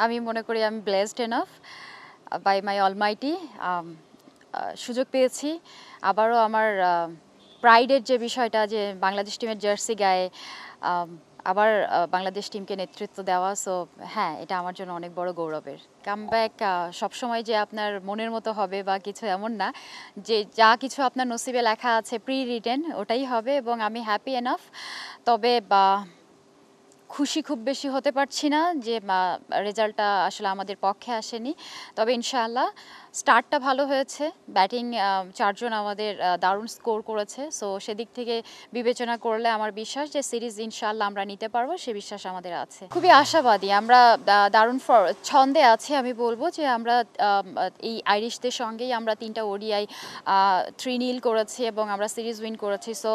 আমি মনে করি আমি blessed enough by my almighty. সুযোগ পেয়েছি আবারও আমার প্রাইডের যে বিষয়টা, যে বাংলাদেশ টিমের জার্সি গায়ে আবার বাংলাদেশ টিমকে নেতৃত্ব দেওয়া। সো হ্যাঁ, এটা আমার জন্য অনেক বড় গৌরবের। কামব্যাক সবসময় যে আপনার মনের মতো হবে বা কিছু এমন না, যে যা কিছু আপনার নসিবে লেখা আছে প্রি রিটেন ওটাই হবে, এবং আমি হ্যাপি এনাফ। তবে খুশি খুব বেশি হতে পারছি না যে রেজাল্টটা আসলে আমাদের পক্ষে আসেনি। তবে ইনশাআল্লাহ স্টার্টটা ভালো হয়েছে, ব্যাটিং চারজন আমাদের দারুণ স্কোর করেছে। সো সেদিক থেকে বিবেচনা করলে আমার বিশ্বাস যে সিরিজ ইনশাআল্লাহ আমরা নিতে পারবো, সে বিশ্বাস আমাদের আছে। খুবই আশাবাদী, আমরা দারুণ ছন্দে আছি। আমি বলবো যে আমরা এই আইরিশদের সঙ্গেই আমরা 3টা ওডিআই 3-0 করেছি এবং আমরা সিরিজ উইন করেছি। সো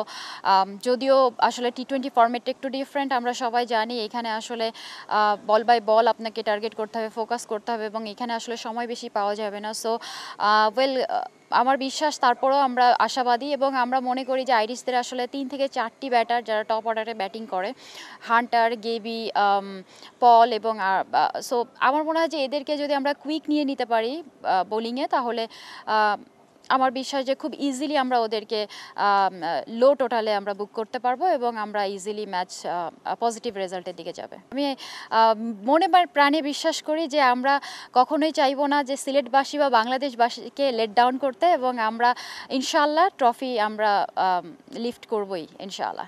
যদিও আসলে টি-20 ফরম্যাটটা একটু ডিফারেন্ট, আমরা সবাই জানি এখানে আসলে বল বাই বল আপনাকে টার্গেট করতে হবে, ফোকাস করতে হবে, এবং এখানে আসলে সময় বেশি পাওয়া যাবে না। সো আমার বিশ্বাস তারপরেও আমরা আশাবাদী, এবং আমরা মনে করি যে আইরিশদের আসলে 3 থেকে 4টি ব্যাটার যারা টপ অর্ডারে ব্যাটিং করে, হান্টার, গেবি, পল, এবং সো আমার মনে হয় যে এদেরকে যদি আমরা কুইক নিয়ে নিতে পারি বোলিংয়ে, তাহলে আমার বিশ্বাস যে খুব ইজিলি আমরা ওদেরকে লো টোটালে আমরা বুক করতে পারবো এবং আমরা ইজিলি ম্যাচ পজিটিভ রেজাল্টের দিকে যাবে। আমি মনে প্রাণে বিশ্বাস করি যে আমরা কখনোই চাইবো না যে সিলেটবাসী বা বাংলাদেশবাসীকে লেট ডাউন করতে, এবং আমরা ইনশাআল্লাহ ট্রফি আমরা লিফট করবই ইনশাআল্লাহ।